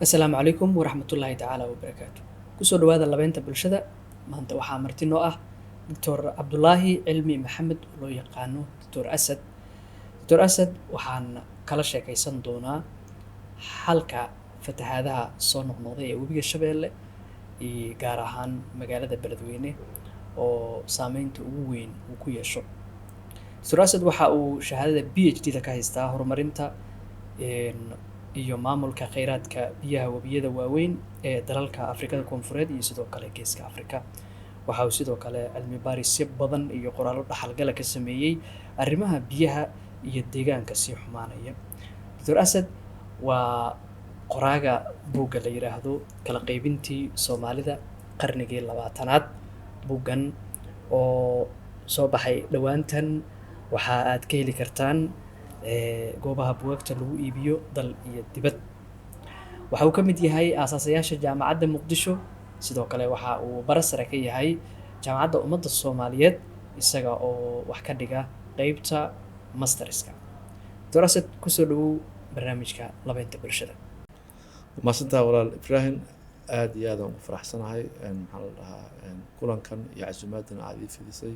Asalaamu calaykum waraxmatullaahi tacaala wabarakaatu. Kusoo dhawaada labeynta bulshada. Maanta waxaa marti noo ah Dr. Cabdulaahi Cilmi Maxamed oo loo yaqaano Dr. Asad. Dr. Asad waxaan kala sheekaysan doonaa xalka fatahaadaha soo noqnoqday ee webiga Shabeelle iyo gaar ahaan magaalada Beledweyne oo saameynta ugu weyn uu ku yeesho. Dr. Asad waxa uu shahaadada PhD-da ka haystaa horumarinta iyo maamulka kheyraadka biyaha webiyada waaweyn ee dalalka Afrikada Koonfureed iyo sidoo kale Geeska Afrika. Waxa uu sidoo kale cilmi baarisyo badan iyo qoraallo dhaxalgala ka sameeyey arrimaha biyaha iyo deegaanka sii xumaanaya. Dr. Asad waa qoraaga buugga la yiraahdo kala qaybintii Soomaalida qarnigii 20aad. Buuggan oo soo baxay dhowaantan waxa aad ka heli kartaan goobaha buugaagta lagu iibiyo dal iyo dibad. Waxa uu ka mid yahay aasaasayaasha jaamacadda Muqdisho, sidoo kale waxa uu bara sare ka yahay jaamacadda ummadda Soomaaliyeed isaga oo wax ka dhiga qeybta masterska. Dr. Asad kusoo dhawow barnaamijka labeynta bulshada. maasantaa walaal Ibrahim aad iyo aad aan ugu faraxsanahay maxaa la dhahaa kulankan iyo casuumaadana aad ii fidisay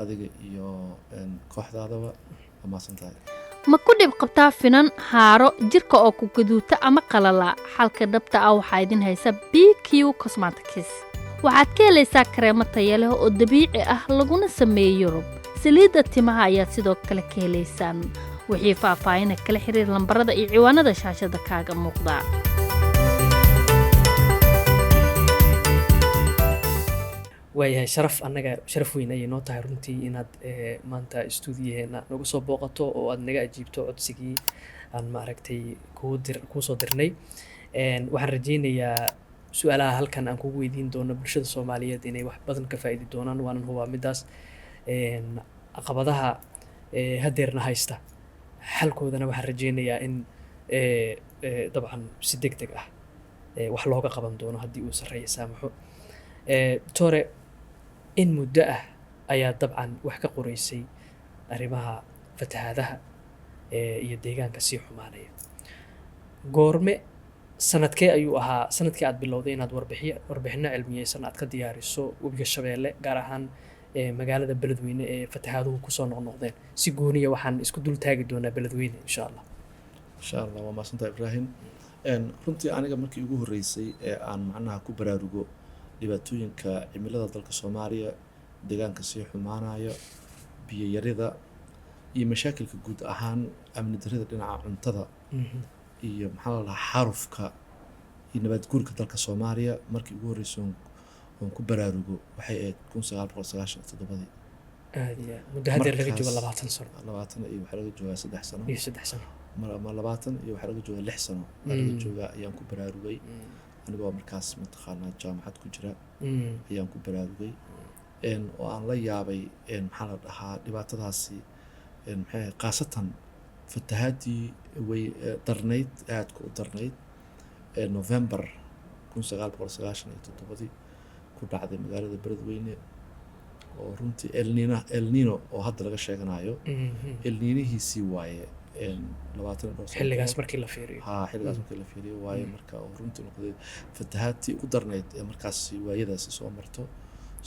adiga iyo kooxdaadaba waa maasantahay. ma ku dhib qabtaa finan haaro jirka oo ku gaduuta ama qalala xalka dhabta ah waxaa idin haysa BQ Cosmetics waxaad ka helaysaa kareemo tayo leh oo dabiici ah laguna sameeyay Yurub saliidda timaha ayaad sidoo kale ka helaysaan wixii faahfaahin kala xiriir lambarada iyo ciwaanada shaashada kaaga muuqda. waayahay sharaf weyn ayay noo tahay runtii inaad maanta stuudiyaheena nagu soo booqato oo aad naga ajiibto codsigii aan maaragtay kuu soo dirnay. Waxaan rajaynayaa su-aalaha halkan aan kugu weydiin doono bulshada Soomaaliyeed inay wax badan ka faa'iidi doonaan waanan hubaa midaas. Caqabadaha hadeerna haysta xalkoodana waxaan rajaynayaa in dabcan si degdeg ah wax looga qaban doono haddii uu sarreeyo saamaxo. Tore in muddo ah ayaa dabcan wax ka qoraysay arrimaha fatahaadaha iyo deegaanka sii xumaanaya. Goorme sanadkee ayuu ahaa sanadkii aad bilowday inaad warbixino cilmiyeysan aad ka diyaariso webiga Shabeelle gaar ahaan magaalada Beledweyne ee fatahaaduhu kusoo noqnoqdeen? Si gooniya waxaan isku dul taagi doonaa Beledweyne insha Allah. waa maasantaa Ibrahim. runtii aniga markii ugu horreysay ee aan macnaha ku baraarugo dhibaatooyinka cimilada dalka Soomaaliya, deegaanka sii xumaanaya, biyo yarida iyo mashaakilka guud ahaan amni darrida dhinaca cuntada iyo maxaa la dhahaa xarufka iyo nabad guurka dalka Soomaaliya markii ugu horreysay oon ku baraarugo waxay ahayd 1997. muddo hadeer laga joogo 20 sano. 20 iyo waxaa laga joogaa 3 sano. iyo 3 sano. ma 20 iyo waxaa laga joogaa 6 sano laga joogaa ayaan ku baraarugay anigoo markaas mataqaanaa jaamacad ku jira ayaan ku baraarugay oo aan la yaabay maxaa la dhahaa dhibaatadaasi maxay qaasatan fatahaadii way darnayd aadka u darnayd November 1997 ku dhacday magaalada Beledweyne oo runtii El Nino oo hadda laga sheeganayo El Ninihiisii waaye 20 xilligaas markii la fiiriyo. xilligaas markii la fiiriyo waaye marka oo runtii noqday fatahaadtii ugu darnayd ee markaas waayadaasi soo marto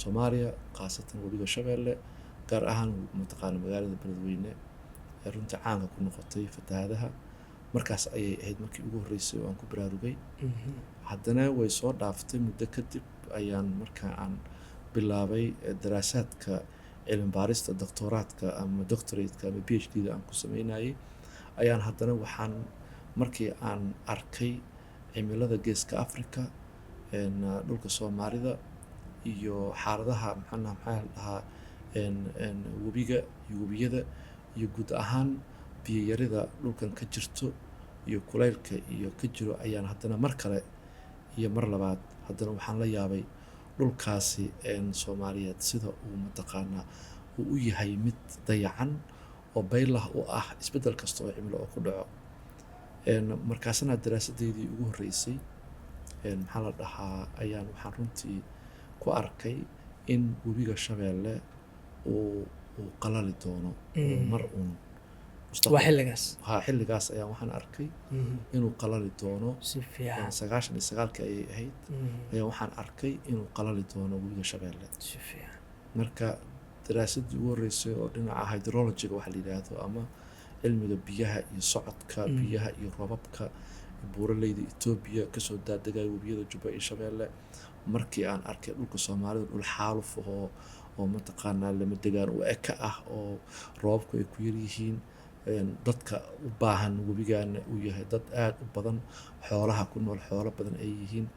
Soomaaliya qaasatan webiga Shabeelle gaar ahaan mataqaana magaalada Beledweyne ee runtii caanka ku noqotay fatahaadaha. markaas ayay ahayd markii ugu horreysay oo aan ku baraarugay. haddana way soo dhaaftay muddo kadib ayaan markaa aan bilaabay daraasaadka cilmi baarista doctoraadka ama doctorate-ka ama PhD-da aan ku sameynayay ayaan haddana waxaan markii aan arkay cimilada Geeska Afrika dhulka Soomaalida iyo xaaladaha maxaa dhahaa webiyada iyo guud ahaan biyo yarida dhulkan ka jirto iyo kulaylka iyo ka jiro ayaan haddana mar kale iyo mar labaad haddana waxaan la yaabay dhulkaasi Soomaaliyeed sida uu mataqaanaa uu u yahay mid dayacan oo baylah u ah isbedel kasta oo cimilo oo ku dhaco. markaasna daraasadeedii ugu horreysay maxaa la dhahaa ayaan waxaan runtii ku arkay in webiga Shabeelle uu qalali doono mar uun waa xilligaas xilligaas ayaan waxaan arkay inuu qalali doono si fiican 99 ayay ahayd ayaa waxaan arkay inuu qalali doono webiga Shabeelle si fiican marka daraasadii ugu horeysay oo dhinaca hydrology-ga waxa la yiraahdo ama cilmiga biyaha iyo socodka biyaha iyo roobabka buuraleyda Ethiopia ka soo daadegay webiyada Jubba iyo Shabeelle markii aan arkay dhulka Soomaalida dhul xaaluf oo mataqaanaa lama degaan u eka ah oo roobku ay ku yar yihiin dadka u baahan webigaana uu yahay dad aad u badan xoolaha ku nool xoolo badan ay yihiin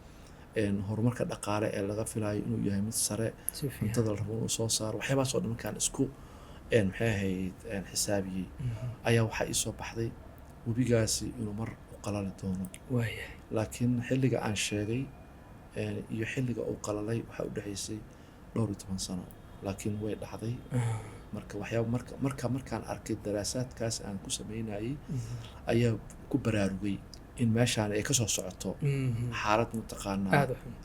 horumarka dhaqaale ee laga filayo inuu yahay mid sare cuntada la rabo inuu soo saaro waxyaabahaas oo dhan markaan isku maxay ahayd xisaabiyey ayaa waxaa ii soo baxday webigaasi inuu mar u qalali doono laakiin xilliga aan sheegay iyo xilliga uu qalalay waxaa u dhaxaysay 12 sano laakiin way dhacday marka waxyaabo markaan arkay daraasaadkaas aan ku sameynayay ayaa ku baraarugay in meeshaan ay ka soo socoto xaalad mataqaanaa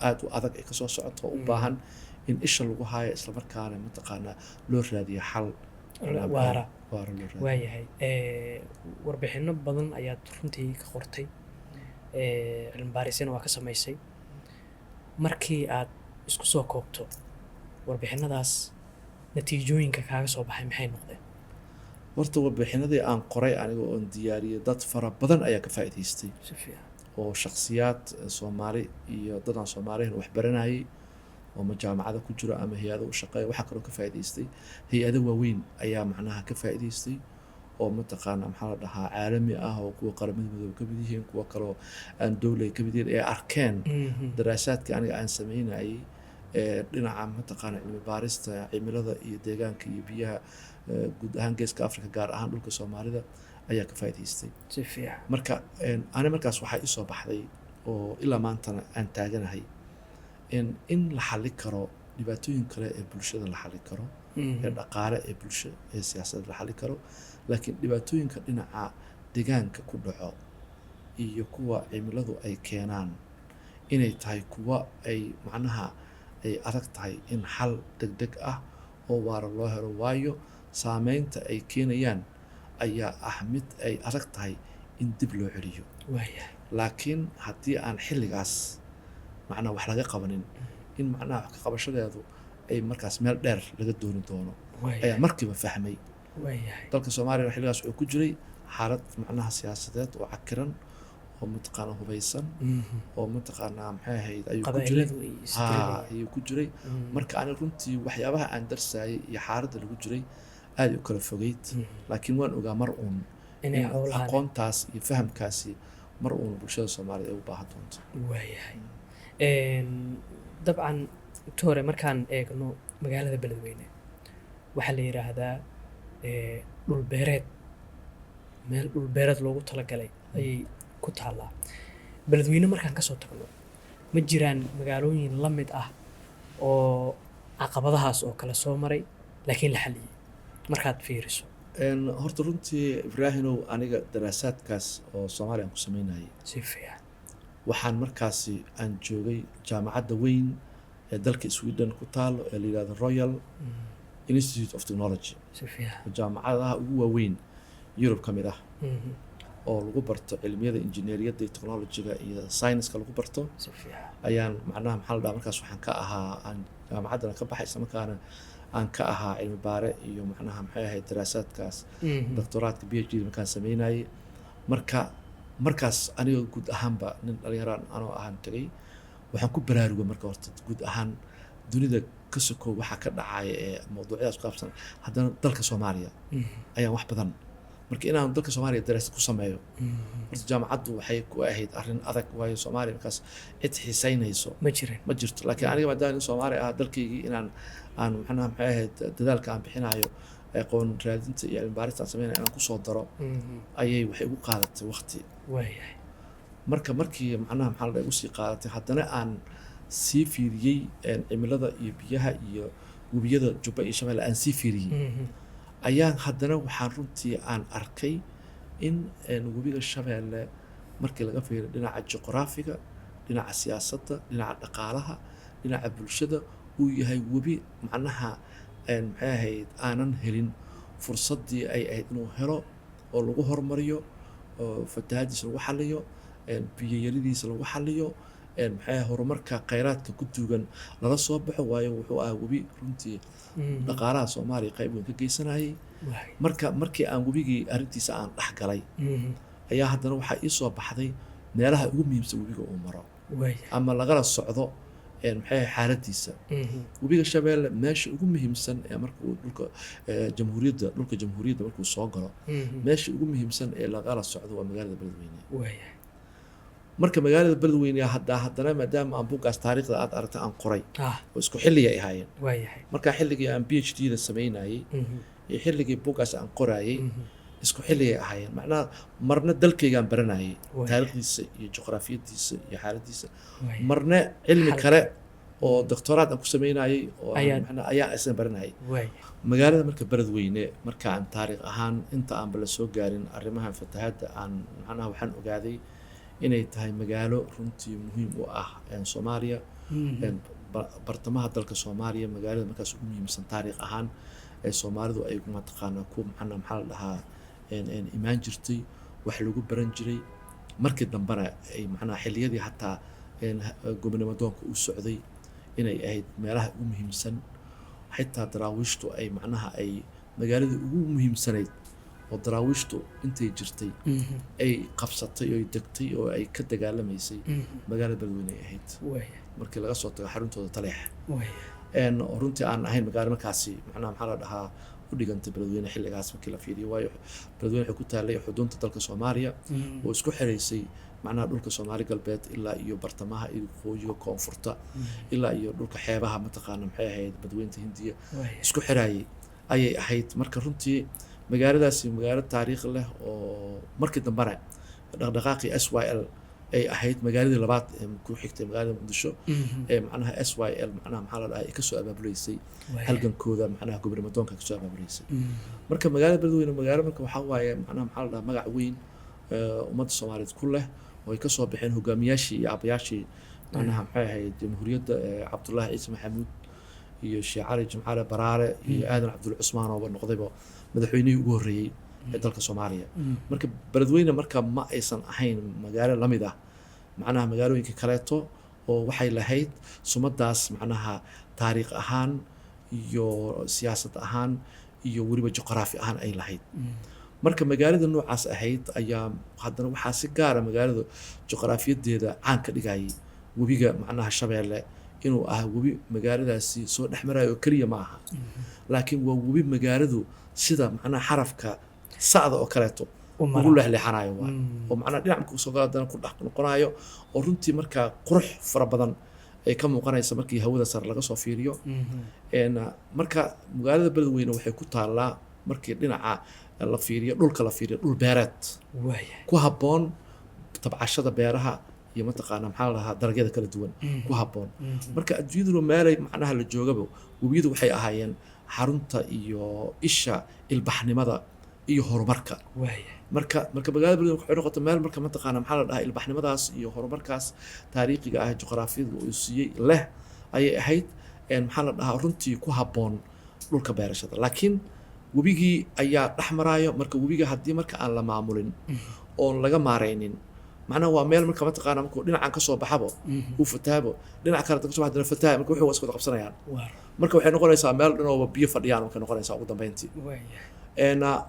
aad u adag ay ka soo socoto u baahan in isha lagu haayo isla markaana mataqaanaa loo raadiyo xal waara waayahay warbixino badan ayaad runtii ka qortay cilmi baarisna waa ka samaysay markii aad isku soo koobto warbixinadaas natiijooyinka kaaga soo baxay maxay noqdeen horta warbixinadii aan qoray aniga oo diyaariyay dad fara badan ayaa ka faa'iidaystay si fiican oo shakhsiyaad Soomaali iyo dad aan Soomaaliyeyn wax baranayay oo jaamacada ku jira ama hay'ado u shaqeeya waxa kale oo ka faa'iidaystay hay'ado waaweyn ayaa macnaha ka faa'iidaystay oo mataqaanaa maxaa la dhahaa caalami ah oo kuwa qaramada midoobay ka mid yihiin kuwa kale oo aan dawlad ka mid yihiin ee arkeen daraasaadkii aniga aan sameynayay dhinaca mataqaanaa cilmi baarista cimilada iyo deegaanka iyo biyaha guud ahaan geeska Afrika gaar ahaan dhulka Soomaalida ayaa ka faa'iidaystay si fiican marka ana markaas waxaa ii soo baxday oo ilaa maantana aan taaganahay in la xalli karo dhibaatooyin kale ee bulshada la xalli karo ee dhaqaale ee bulsho ee siyaasadda la xalli karo laakiin dhibaatooyinka dhinaca deegaanka ku dhaco iyo kuwa cimiladu ay keenaan inay tahay kuwa ay macnaha ay adag tahay in xal degdeg ah oo waara loo helo waayo saameynta ay keenayaan ayaa ah mid ay adag tahay in dib loo celiyo laakiin haddii aan xilligaas macnaha wax laga qabanin in macnaha wax ka qabashadeedu ay markaas meel dheer laga dooni doono ayaa markiiba fahmay dalka Soomaaliya xilligaas wuxuu ku jiray xaalad macnaha siyaasadeed oo cakiran oo mataqaanaa hubaysan oo mataqaanaa maxay ahayd ayuu ku jiray marka aan runtii waxyaabaha aan darsayay iyo xaaladda lagu jiray aad u kala fogeyd laakiin waan ogaa mar uun inay aqoontaas iyo fahamkaasi mar uun bulshada Soomaaliyeed ay u baahan doonto waayahay dabcan toore markaan eegno magaalada Beledweyne waxaa la yiraahdaa dhul beereed meel dhul beereed loogu talagalay ayay ku taallaa Beledweyne markaan ka soo tagno ma jiraan magaalooyin la mid ah oo caqabadahaas oo kala soo maray laakiin la xaliyay markaad fiiriso horta runtii Ibraahimow aniga daraasaadkaas oo Soomaaliya aan ku sameynayay si fiican waxaan markaasi aan joogay jaamacadda weyn ee dalka Sweden ku taalo ee la yiraahdo Royal Institute of Technology si fiican jaamacadaha ugu waaweyn Yurub ka mid ah oo lagu barto cilmiyada injineeriyadda iyo technology-ga iyo science-ka lagu barto si fiican ayaan macnaha maxaa la dhahaa markaas waxaan ka ahaa aan jaamacadda ka baxay isla markaana aan ka ahaa cilmi baare iyo macnaha maxay ahayd daraasaadkaas doctoraadka PhD markaan sameynayay markaas aniga guud ahaanba nin dhalinyaraan anoo ahaan tagay waxaan ku baraarugay marka horta guud ahaan dunida ka sokow waxaa ka dhacaya ee mawduucyadaas ku saabsan haddana dalka Soomaaliya ayaan wax badan marka inaan dalka Soomaaliya daraasad ku sameeyo horta jaamacaddu waxay ku ahayd arrin adag waayo Soomaaliya markaas cid xiisaynayso ma jirto laakiin aniga maadaama Soomaaliya ah dalkaygii inaan macnaha maxay ahayd dadaalka aan bixinayo aqoon raadinta iyo cilmi baarista aan sameynayo inaan ku soo daro ayay waxay ugu qaadatay waqti waayahay markii macnaha maxaa la dhahay ugu sii qaadatay haddana aan sii fiiriyey cimilada iyo biyaha iyo webiyada Jubba iyo Shabeelle aan sii fiiriyey ayaan haddana waxaan runtii aan arkay in webiga Shabeelle markii laga fiiriyo dhinaca juqraafiga dhinaca siyaasadda dhinaca dhaqaalaha dhinaca bulshada uu yahay webi macnaha maxay ahayd aanan helin fursaddii ay ahayd inuu helo oo lagu horumariyo oo fatahaadiisa lagu xaliyo biyo yaridiisa lagu xaliyo maxay horumarka kheyraadka ku duugan lala soo baxo waayo wuxuu ahaa webi runtii dhaqaalaha Soomaaliya qayb weyn ka geysanayay markii aan webigii arrintiisa aan dhex galay ayaa haddana waxaa ii soo baxday meelaha ugu muhiimsan webiga uu maro ama lagala socdo maxay xaaladiisa webiga Shabeelle meesha ugu muhiimsan ee markuu dhulka jamhuuriyadda markuu soo galo meesha ugu muhiimsan ee lagala socdo waa magaalada Beledweyne marka magaalada Beledweyne haddana maadaama aan buugaas taariikhda aad aragtay aan qoray oo isku xilliga ay ahaayeen marka xilligii aan PhD-da sameynayay iyo xilligii buugaas aan qorayay isku xilliga ay ahaayeen macnaha marna dalkaygaan baranayay taariikhdiisa iyo juqraafiyadiisa iyo xaaladiisa marna cilmi kale oo doctoraad aan ku sameynayay oo ayaa isna baranayay magaalada marka Beledweyne marka aan taariikh ahaan inta aan bala soo gaarin arrimaha fatahaadda aan macnaha waxaan ogaaday inay tahay magaalo runtii muhiim u ah Soomaaliya bartamaha dalka Soomaaliya magaalada markaas ugu muhiimsan taariikh ahaan ee Soomaalidu ay kuma taqaana ku maxaa la dhahaa imaan jirtay wax lagu baran jiray markii dambana ay macnaha xilliyadii hataa gobonimo doonka u socday inay ahayd meelaha ugu muhiimsan xitaa daraawiishtu ay macnaha ay magaaladii ugu muhiimsanayd oo daraawiishtu intay jirtay ay qabsatay oo ay degtay oo ay ka dagaalamaysay magaalada Beledweyne ay ahayd markii laga soo tago xaruntooda Taleex runtii aan ahayn magaalo markaasi macnaha maxaa la dhahaa u dhigantay Beledweyne xilligaas markii la fiiriyo waayo Beledweyne waxay ku taalay xuduudda dalka Soomaaliya oo isku xireysay macnaha dhulka Soomaali galbeed ilaa iyo bartamaha iyo waqooyiga koonfurta ilaa iyo dhulka xeebaha mataqaana maxay ahayd Badweynta Hindiya isku xirayay ayay ahayd marka runtii magaaladaasi magaalo taariikh leh oo markii dambana dhaqdhaqaaqii SYL ay ahayd magaaladii labaad ee ku xigtay magaalada Muqdisho ee macnaha SYL macnaha maxaa la dhahaa ay ka soo abaabuleysay halgankooda macnaha gobonimo doonka ka soo abaabuleysay marka magaalada Beledweyne magaalo marka waxaa waaye macnaha maxaa la dhahaa magac weyn ummadda Soomaaliyeed ku leh oo ay ka soo baxeen hogaamiyaashii iyo abayaashii macnaha maxay ahayd jamhuuriyadda Cabdullaahi Ciise Maxamuud iyo Sheekh Cali Jimcaale Baraare iyo Aadan Cabdulle Cusmaan oo noqdayba madaxweynihii ugu horreeyay ee dalka Soomaaliya marka Beledweyne marka ma aysan ahayn magaalo la mid ah macnaha magaalooyinka kaleeto oo waxay lahayd sumadaas macnaha taariikh ahaan iyo siyaasad ahaan iyo weliba juqraafi ahaan ay lahayd marka magaalada noocaas ahayd ayaa haddana waxaa si gaara magaalada juqraafiyadeeda caan ka dhigayay webiga macnaha Shabeelle inuu ah webi magaaladaasi soo dhex marayo kaliya ma aha laakiin waa webi magaaladu sida macnaha xarafka sacda oo kaleeto ugu leexleexanayo waa oo macnaha dhinac markuu soo gaadana ku dhex noqonayo oo runtii marka qurux fara badan ay ka muuqanaysa markii hawada sare laga soo fiiriyo marka magaalada Beledweyne waxay ku taalaa markii dhinaca la fiiriyo dhulka la fiiriyo dhul beereed ku habboon tabcashada beeraha iyo mataqaana maxaa la dhahaa dalagyada kala duwan ku habboon marka adduunyadu meelay macnaha la joogaba webiyadu waxay ahaayeen xarunta iyo isha ilbaxnimada iyo horumarka marka magaalada Beledweyne waxay noqotay meel marka mataqaana maxaa la dhahaa ilbaxnimadaas iyo horumarkaas taariikhiga ah juqraafiyada uu siiyay leh ayay ahayd maxaa la dhahaa runtii ku habboon dhulka beerashada laakiin webigii ayaa dhex maraayo marka webiga haddii marka aan la maamulin oo laga maaraynin macnaha waa meel marka mataqaana markuu dhinacan ka soo baxabo uu fataabo dhinac kale ka soo baxdana fatahay marka wuxuu isku qabsanayaan marka waxay noqonaysaa meel dhan oo biyo fadhiyaan marka noqonaysaa ugu dambeyntii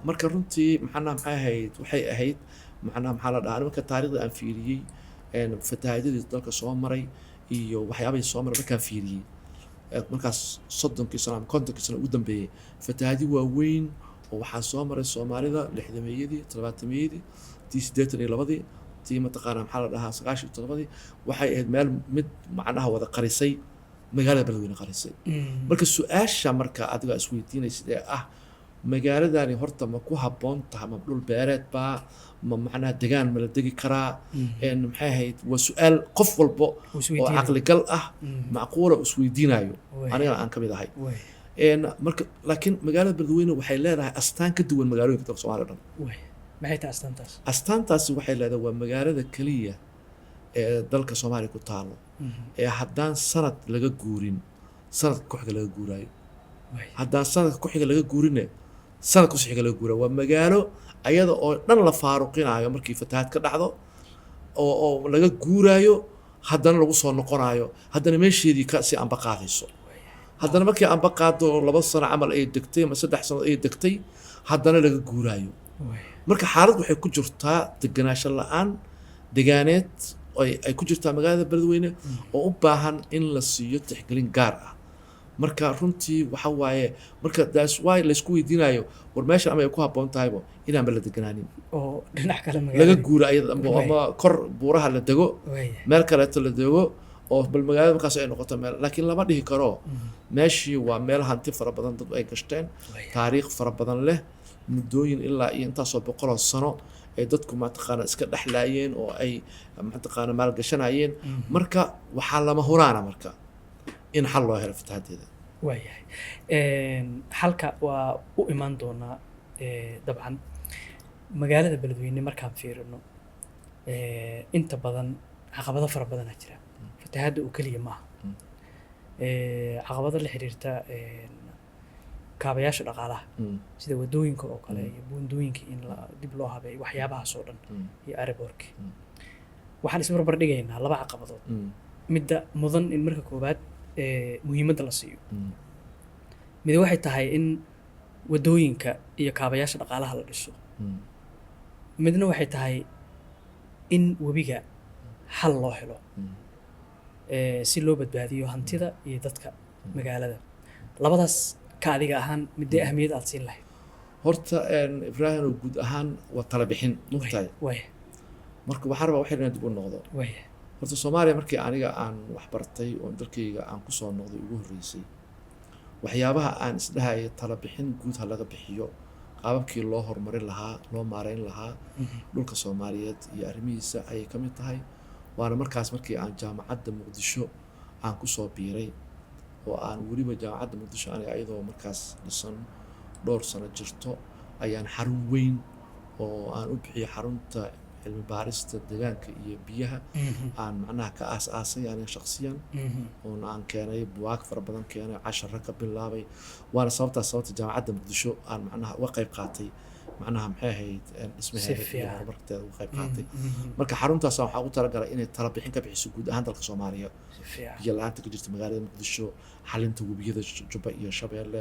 marka runtii maxay ahayd macnaha maxaa la dhahaa marka taariikhda aan fiiriyey fatahaadadii dalka soo maray iyo waxyaabahay soo maray markaan fiiriyey markaas 30 sano ama 50 sano ugu dambeeyay fatahaadi waaweyn oo waxaa soo maray Soomaalida 60meeyadii 70meeyadii 82 tii mataqaana maxaa la dhahaa 97 waxay ahayd meel mid macnaha wada qarisay magaalada Beledweyne qarisay marka su'aasha marka adiga isweydiinaysid ee ah magaaladani horta ma ku habboon tahay ma dhul beereed baa ma macnaha degaan ma la degi karaa maxay ahayd waa su'aal qof walba oo caqli gal ah macquul ah isweydiinayo aniga aan ka mid ahay marka laakiin magaalada Beledweyne waxay leedahay astaan ka duwan magaalooyinka dalka Soomaaliya dhan maxay tahay astaantaas astaantaasi waxay leedahay waa magaalada kaliya ee dalka Soomaaliya ku taalo ee haddaan sanad laga guurin sanadka ku xiga laga guuraayo haddaan sanadka ku xiga laga guurine sanad ku xiga laga guuraa waa magaalo ayada oo dhan la faaruqinayo markii fatahaad ka dhacdo oo laga guuraayo haddana lagu soo noqonayo haddana meesheedii ka si anba qaadayso haddana markii anba qaado 2 sano camal ay degtay ama 3 sano ay degtay haddana laga guuraayo marka xaalad waxay ku jirtaa deganaansho la'aan degaaneed ay ku jirtaa magaalada Beledweyne oo u baahan in la siiyo tixgelin gaar ah marka runtii waxa waaye marka that's why la isku weydiinayo war meesha ama ay ku haboon tahay inaan la deganaanin oo dhinac kale magaalada laga guuro ayada ama kor buuraha la dego meel kale la dego oo bal magaalada markaas ay noqoto meel laakiin lama dhihi karo meeshii waa meel hanti fara badan dad ay gashteen taariikh fara badan leh muddooyin ilaa iyo intaas oo 100 sano ay dadku ma taqaan iska dhaxlaayeen oo ay ma taqaan maal gashanayeen marka waxa lama huraana marka in xal loo helo fatahadeeda waayahay halka waa u imaan doonaa dabcan magaalada Beledweyne markaan fiirino inta badan caqabado fara badan jira fatahaada oo kaliya ma caqabado la xiriirta kaabayaasha dhaqaalaha sida wadooyinka oo kale iyo buundooyinka in la dib loo habeeyo waxyaabahaas oo dhan iyo airport waxaan is barbar dhigaynaa laba caqabadood midda mudan in marka koobaad muhiimadda la siiyo mid waxay tahay in wadooyinka iyo kaabayaasha dhaqaalaha la dhiso midna waxay tahay in webiga xal loo helo si loo badbaadiyo hantida iyo dadka magaalada labadaas ka adiga ahaan midee ahmiyad aad siin lahayd horta Ibrahim oo guud ahaan waa tala bixin mugtahay marka waxaan rabaa wax inaan dib u noqdo horta Soomaaliya markii aniga aan wax bartay oo dalkayga aan ku soo noqday ugu horeysay waxyaabaha aan isdhahay tala bixin guud ha laga bixiyo qaababkii loo horumarin lahaa loo maareyn lahaa dhulka Soomaaliyeed iyo arrimihiisa ay ka mid tahay waana markaas markii aan jaamacadda Muqdisho aan ku soo biiray oo aan waliba jaamacadda Muqdisho aniga ayadoo markaas dhisan dhowr sano jirto ayaan xarun weyn oo aan u bixiyay xarunta cilmi baarista deegaanka iyo biyaha aan macnaha ka aasaasay aniga shakhsiyan oo aan keenay buugaag fara badan keenay 10 ka bilaabay waana sababta jaamacadda Muqdisho aan macnaha uga qayb qaatay macnaha maxay ahayd ismaheeda horumarkeeda uga qayb qaatay marka xaruntaas waxaa ugu talagalay inay tala bixin ka bixiso guud ahaan dalka Soomaaliya biyo la'aanta ka jirta magaalada Muqdisho xalinta webiyada Jubba iyo Shabeelle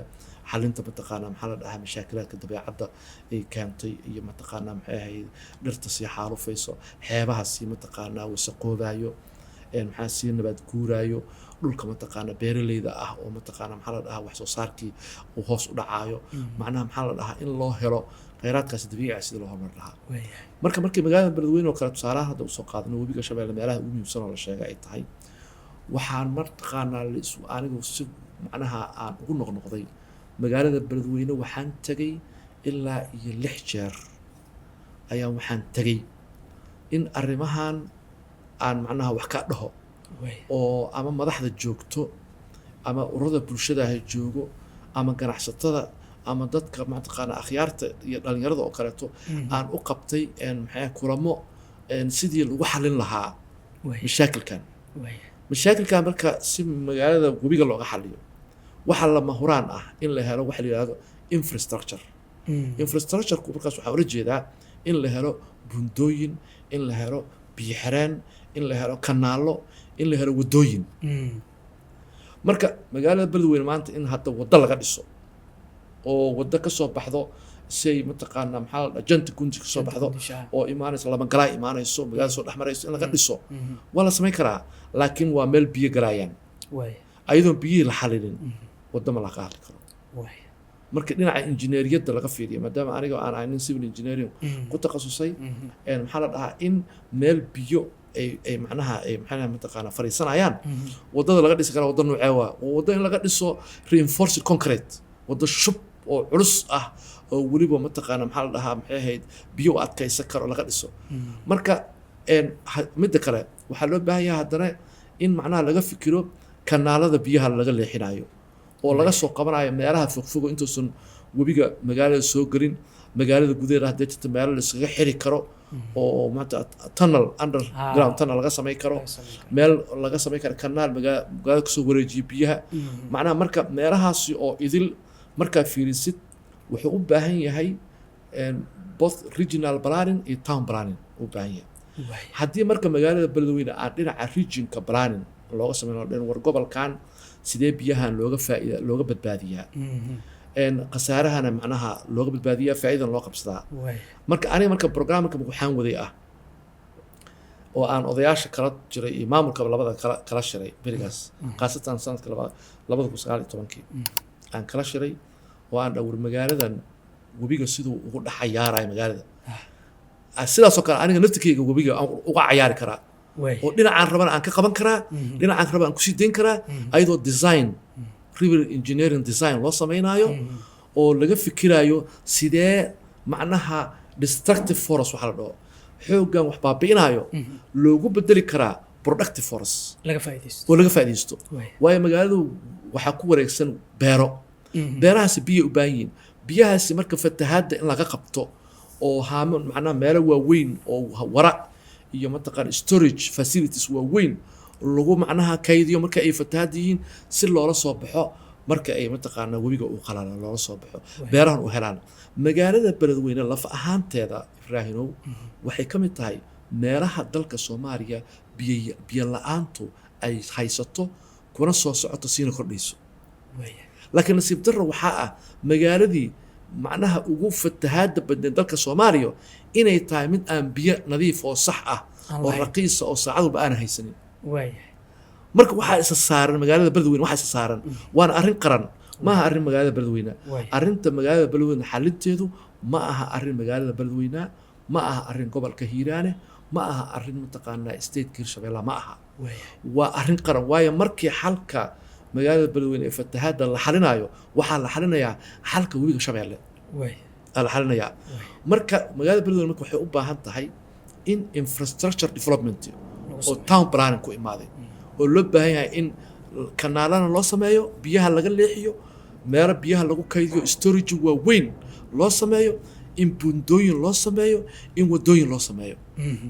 xalinta mataqaanaa maxaa la dhahaa mashaakilada dabeecadda ay keentay iyo mataqaanaa maxay ahayd dhirta si xaalufayso xeebaha si mataqaanaa wasaqoobayo maxaa si nabad guuraayo dhulka mataqaanaa beeraleyda ah oo mataqaanaa maxaa la dhahaa wax soo saarkii uu hoos u dhacayo macnaha maxaa la dhahaa in loo helo kheyraadkaas dabiiciga sida loo horumar lahaa markii magaalada Beledweyne oo kale tusaalaha hadda u soo qaadano webiga Shabeelle meelaha ugu muhiimsan oo la sheegay ay tahay waxaan martaqaanaa anigu si macnaha aan ugu noqnoqday magaalada Beledweyne waxaan tagay ilaa iyo 6 jeer ayaan waxaan tagay in arrimahan aan macnaha wax ka dhaho oo ama madaxda joogto ama ururada bulshada ay joogo ama ganacsatada ama dadka mataqaana akhyaarta iyo dhalinyarada oo kaleeto aan u qabtay maxay kulamo sidii lagu xalin lahaa mashaakilkan marka si magaalada webiga looga xaliyo waxa lama huraan ah in la helo wax la yiraahdo infrastructure markaas waxa ula jeedaa in la helo bundooyin in la helo biyo xireen in la helo kanaalo in la helo wadooyin marka magaalada Beledweyne maanta in hadda wada laga dhiso oo wada ka soo baxdo say mataqaanaa maxaa la janta gunti ka soo baxdo oo imaanayso lama galay imaanayso magaalada soo dhaxmarayso in laga dhiso wala sameyn karaa laakiin waa meel biyo galayaan ayadoo biyo la xalilin wada ma la qaadi karo marka dhinaca injineeriyadda laga fiiriyo maadaama aniga aan ahayn civil engineering ku takhasusay maxaa la dhahaa in meel biyo ay macnaha ay maxaa mataqaanaa fariisanayaan wadada laga dhisi karo wada nuucee waa wada in laga dhiso reinforced concrete wada shub oo culus ah oo waliba mataqaanaa maxaa la dhahaa maxay ahayd biyo adkaysan karo laga dhiso marka midda kale waxaa loo baahan yahay haddana in macnaha laga fikiro kanaalada biyaha laga leexinayo oo laga soo qabanayo meelaha fogfog intuusan webiga magaalada soo galin magaalada gudaheeda haddii jirta meelo la iskaga xiri karo oo maanta tunnel underground tunnel laga sameyn karo meel laga sameyn karo kanaal magaalada kasoo wareejiya biyaha macnaha marka meelahaasi oo idil markaa fiirisid wuxuu u baahan yahay both regional planning iyo town planning u baahan yahay haddii marka magaalada beledweyne aan dhinaca regionka planning looga sameeyo dhan war gobolkan sidee biyahan looga badbaadiyaa khasaarahana macnaha looga badbaadiyaa faa'iidan loo qabsadaa marka aniga marka programka waxaan waday oo aan odayaasha kala jiray iyo maamulka labada kala shiray berigaas qaasatan sanadka 2019 aan kala shiray oo aan dhawr magaaladan webiga sidoo ugu dhaxayaaray magaalada sidaas oo kale aniga naftikeyga webiga uga cayaari karaa oo dhinacaan rabana aan ka qaban karaa dhinacaan rabana aan ku sii deyn karaa ayadoo design river engineering design loo samaynayo oo laga fikirayo sidee macnaha destructive forest waxa la dhaho xoogan wax baabi'inayo loogu bedeli karaa productive forest laga faa'iideysto waayo magaaladu waxa ku wareegsan beerahaasi biyo u baahan yihiin biyahaasi marka fatahaadda in laga qabto oo haamo macnaha meelo waaweyn oo wara iyo mataqaan storage facilities waaweyn lagu macnaha kaydiyo marka ay fatahaad yihiin si loola soo baxo marka ay mataqaana webiga uu qalalo loola soo baxo beerahan u helaan magaalada beledweyne laf ahaanteeda Ibraahimow waxay ka mid tahay meelaha dalka Soomaaliya biyo la'aantu ay haysato kuna soo socoto siina kordhayso laakiin nasiib darro waxaa magaaladii macnaha ugu fatahaadda badan dalka Soomaaliya inay tahay mid aan biyo nadiif oo sax ah oo raqiis oo saacadba aan haysanin marka waxa isa saaran magaalada beledweyne waxa isa saaran waana arrin qaran ma aha arrin magaalada beledweyne arrinta magaalada beledweyne xalinteedu ma aha arrin magaalada beledweyne ma aha arrin gobolka Hiiraane ma aha arrin mataqaana state Hirshabeelle ma aha waa arrin qaran waayo markii xalka magaalada beledweyne ee fatahaadda la xalinayo waxa la xalinayaa xalka webiga Shabeelle la xalinayaa marka magaalada beledweyne marka waxay u baahan tahay in infrastructure development oo town planning ku imaaday oo loo baahan yahay in kanaalana loo sameeyo biyaha laga leexiyo meelo biyaha lagu kaydiyo storage waaweyn loo sameeyo in buundooyin loo sameeyo in wadooyin loo sameeyo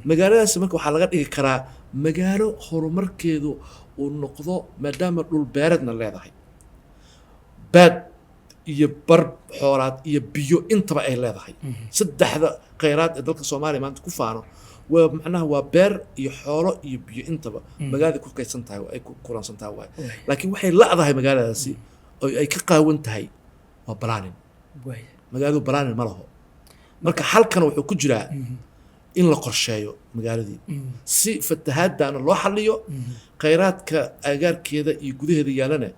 magaaladaas marka waxa laga dhigi karaa magaalo horumarkeedu uu noqdo maadaama dhul beereedna leedahay baad iyo bar xoolaad iyo biyo intaba ay leedahay saddexda kheyraad ee dalka Soomaaliya maanta ku faano waa macnaha waa beer iyo xoolo iyo biyo intaba magaalada ku kaydsan tahay ay ku kulansan tahay laakiin waxay leedahay magaaladaasi oo ay ka qaawan tahay waa planning magaaladu planning ma laho marka halkan wuxuu ku jiraa in la qorsheeyo magaaladii si fatahaadana loo xalliyo kheyraadka agaarkeeda iyo gudaheeda yaalana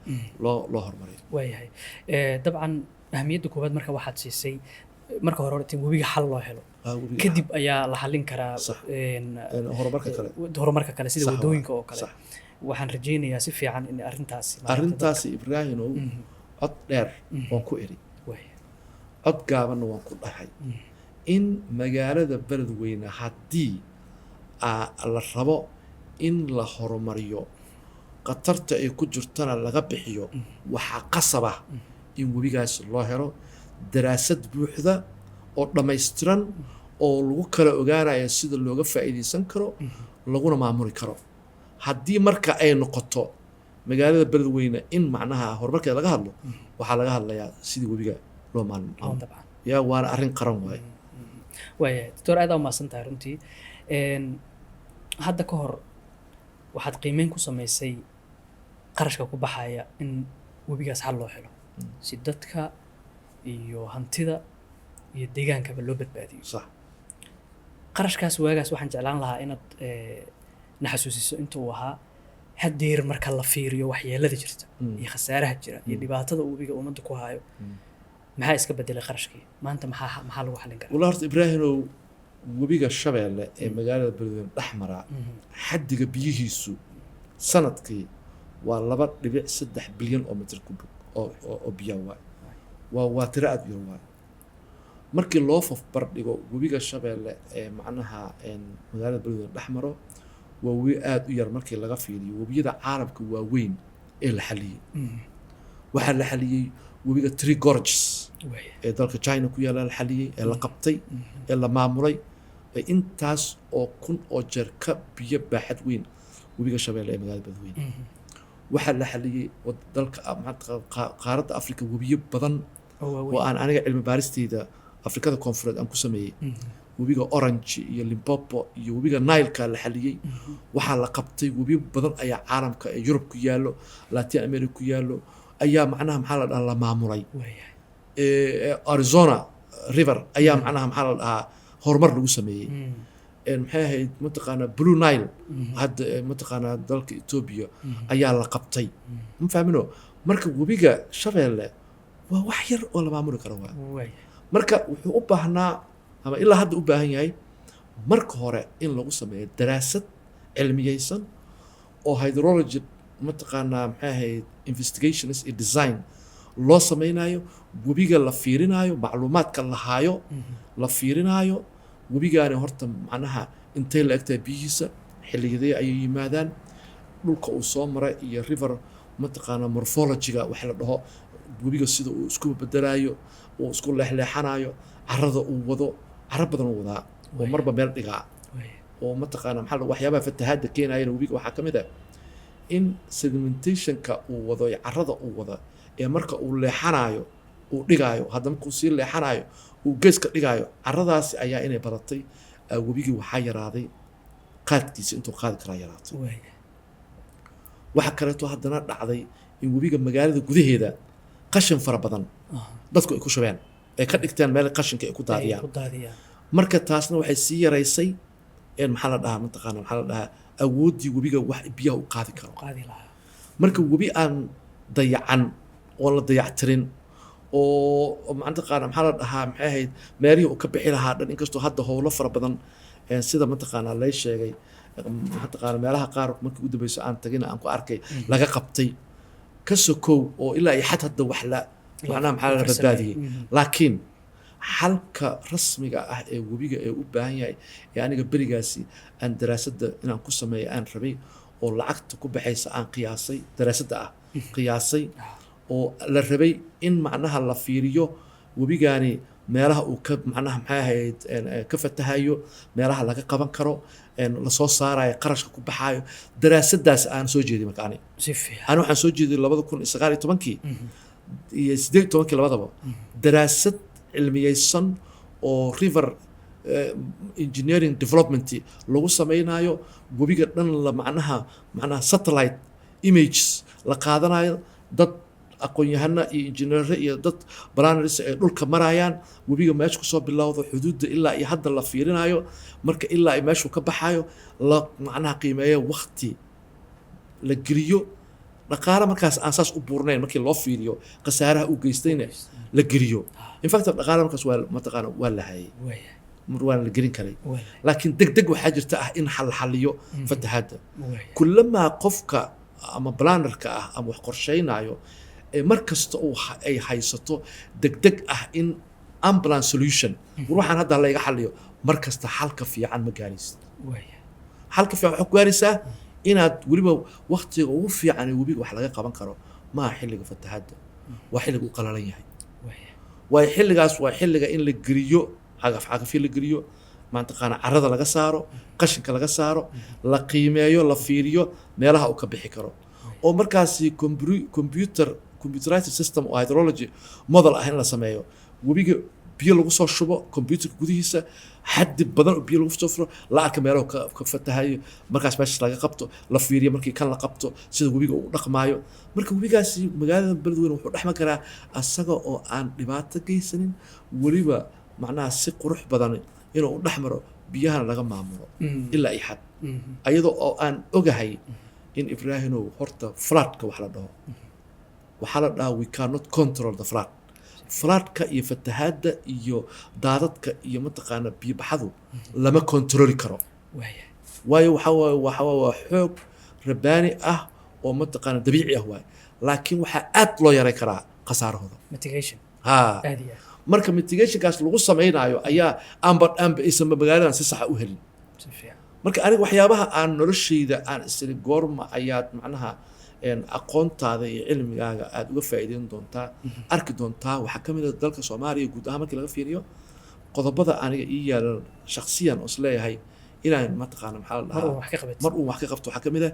loo hormariyo waayahay dabcan ahmiyadda koowaad marka waxaad siisay marka hore in webiga xal loo helo kadib ayaa la xallin karaa horumarka kale sida wadooyinka oo kale waxaan rajaynayaa si fiican in arrintaasi Ibraahimow cod dheer waan ku eri cod gaabanna waan ku dhahay in magaalada beledweyne haddii la rabo in la horumariyo qatarta ay ku jirtana laga bixiyo waxaa qasaba in webigaas loo helo daraasad buuxda oo dhammaystiran oo lagu kala ogaanayo sida looga faa'iideysan karo laguna maamuli karo haddii marka ay noqoto magaalada beledweyne in macnaha horumarkeeda laga hadlo waxaa laga hadlayaa sidii webiga loo maalmo yaa waana arrin qaran waaye doctor aad u maasantahay runtii hadda ka hor waxaad qiimeyn ku samaysay qarashka ku baxaya in webigaas xal loo helo si dadka iyo hantida iyo deegaankaba loo badbaadiyo sax qarashkaas waagaas waxaan jeclaan lahaa inaad na xasuusiso inta uu ahaa hadeer marka la fiiriyo waxyeelada jirta iyo khasaaraha jira iyo dhibaatada webiga ummadda ku hayo maxaa iska bedelay qarashkii maanta maxaa lagu xalin karaa walaal Ibraahimow webiga Shabeelle ee magaalada beledweyne dhaxmara xaddiga biyihiisu sanadkii waa 2.3 bilyan oo mitir kubik oo biyo waa tiro aad u yar markii loo fafbardhigo webiga Shabeelle ee macnaha magaalada beledweyne dhaxmaro waa webi aad u yar markii laga fiiriyo webiyada caalamka waaweyn ee la xaliyay waxaa la xaliyay webiga Three Gorges ee dalka China ku yaala la xaliyay ee la qabtay ee la maamulay ee intaas oo kun oo jeer ka biyo baaxad weyn webiga Shabeelle ee magaalada beledweyne waxaa la xaliyay dalka qaaradda Afrika webiyo badan وأن أنا علم بارستيدا أفريقيا كونفرنس أم كسمي وبيجا أورنج iyo Limpopo iyo webiga Nile ka la xaliyay waxa la qabtay webi badan ayaa caalamka ee Europe ku yaalo Latin America ku yaalo ayaa macnaha maxaa la dhahaa la maamulay Arizona River ayaa macnaha maxaa la dhahaa horumar lagu sameeyay maxay ahayd mataqaana Blue Nile hadda mataqaana dalka Ethiopia ayaa la qabtay ma fahmino marka webiga Shabeelle waa wax yar oo la maamuli karo marka wuxuu u baahnaa ama ilaa hadda u baahan yahay marka hore in lagu sameeyo daraasad cilmiyeysan oo hydrology mataqaana maxay ahayd investigations iyo design loo sameynayo webiga la fiirinayo macluumaadka la haayo la fiirinayo webigaani horta macnaha intee la egtahay biyihiisa xilliyaday ay yimaadaan dhulka uu soo maray iyo river mataqaana morphology-ga wax la dhaho webiga sida uu isku bedelayo uu isku leexleexanayo carrada uu wado carro badan uu wadaa oo marba meel dhigaa oo mataqaana maxaa waxyaabaha fatahaadda keenayana webiga waxaa ka mid ah in sedimentationka uu wado iyo carrada uu wada ee marka uu leexanayo uu dhigaayo hadda markuu sii leexanayo uu geeska dhigaayo carradaasi ayaa inay badatay webigii waxaa yaraaday qaadkiisa intuu qaadi karaa yaraatay waxa kaleeto haddana dhacday in webiga magaalada gudaheeda qashin fara badan dadku ay ku shubeen ay ka dhigteen meel qashinka ay ku daadiyaan marka taasna waxay sii yaraysay in maxaa la dhahaa mataqaana maxaa la dhahaa awooddii webiga wax biyaha u qaadi karo marka webi aan dayacan oo la dayactirin oo mataqaana maxaa la dhahaa maxay ahayd meelihii uu ka bixi lahaa dhan inkastoo hadda howlo fara badan sida mataqaana lay sheegay mataqaana meelaha qaar markii ugu dambayso aan tagin aan ku arkay laga qabtay ka sokow oo ilaa iyo xad hadda wax la macnaha maxaa la badbaadiyey laakiin xalka rasmiga ah ee webiga ee u baahan yahay ee aniga berigaasi aan daraasadda inaan ku sameeyo aan rabay oo lacagta ku baxaysa aan qiyaasay daraasadda ah qiyaasay oo la rabay in macnaha la fiiriyo webigaani meelaha uu ka macnaha maxay ahayd ka fatahayo meelaha laga qaban karo la soo saarayo qarashka ku baxayo daraasaddaas aan soo jeediyay marka ani waxaan soo jeediyay 2019 iyo 18 labadaba daraasad cilmiyeysan oo river engineering development lagu sameynayo webiga dhan la macnaha satellite images la qaadanayo dad aqoon-yahano iyo injineero iyo dad planners ee dhulka marayaan webiga meesha kusoo bilowdo xuduudda ilaa iyo hadda la fiirinayo marka ilaa ay meeshu ka baxayo la macnaha qiimeeyo waqti la geliyo dhaqaale markaas aan saas u buurnayn markii loo fiiriyo khasaaraha uu geystayna la geliyo in fact dhaqaale markaas waa mataqaana waa la hayay waan la gelin karay laakiin degdeg waxaa jirta ah in xaliyo fatahaadda kullama qofka ama plannerka ah ama wax qorsheynayo mar kasta uu ay haysato degdeg ah in ambulance solution waxaan hadda la iga xaliyo mar kasta xalka fiican ma gaaraysid xalka fiican waxa ku gaaraysaa inaad weliba waqtiga ugu fiican ee webiga wax laga qaban karo ma xilliga fatahaadda waa xilliga uu qalalan yahay waa xilligaas waa xilliga in la geliyo cagaf la geliyo maantaqaana carrada laga saaro qashinka laga saaro la qiimeeyo la fiiriyo meelaha uu ka bixi karo oo markaasi computerized system oo hydrology model ah in la sameeyo webiga biyo lagu soo shubo computerka gudihiisa xaddi badan oo biyo lagu soo furo la arka meelaha ka fatahayo markaas meesha laga qabto la fiiriyo markii kan la qabto sida webiga uu dhaqmaayo marka webigaasi magaalada beledweyne wuxuu dhexma karaa asaga oo aan dhibaato geysanin weliba macnaha si qurux badan inuu u dhexmaro biyahana laga maamulo ilaa iyo xad ayadoo oo aan ogahay in Ibraahimow horta floodka wax la dhaho waxaa la dhahaa we cannot control the floodka iyo fatahaadda iyo daadadka iyo mataqaana biyo baxadu lama controli karo waayo waxa waa xoog rabaani ah oo mataqaana dabiici ah waay laakiin waxaa aad loo yaray karaa khasaarahooda mitigation marka mitigationkaas lagu sameynayo ayaa aanba aysan magaaladan si sax u helin marka aniga waxyaabaha aan noloshayda aan isla goorma ayaad macnaha aqoontaada iyo cilmigaaga aad uga faa'iideyn doontaa arki doontaa waxaa ka mid ah dalka Soomaaliya guud ahaan markii laga fiiriyo qodobada aniga ii yaalan shakhsiyan oo isleeyahay inaan mataqaana maxaa la mar dhahaa uu wax ka qabat mar uu wax ka qabto waxaa ka mid ah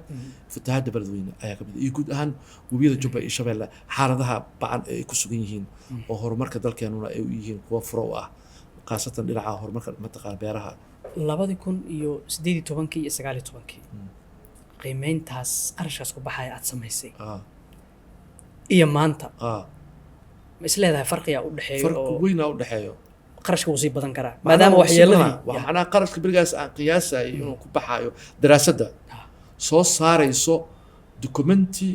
fatahaadda beledweyne ayaa ka mid ah iyo guud ahaan webiyada jubba iyo shabeelle xaaladaha bacan ay ku sugan yihiin oo horumarka dalkeenuna ay u yihiin kuwa furo u ah khaasatan dhinaca horumarka mataqaana beeraha 2018 iyo 19 qiimeyntaas qarashkaas ku baxaya aad samaysay iyo maanta ma is leedahay farqiga u dhaxeeyo farqi weyn u dhaxeeyo qarashka uu sii badan karaa maadaama waxyeeladii waa macnaha qarashka berigaas aan qiyaasay inuu ku baxayo daraasadda soo saarayso documenti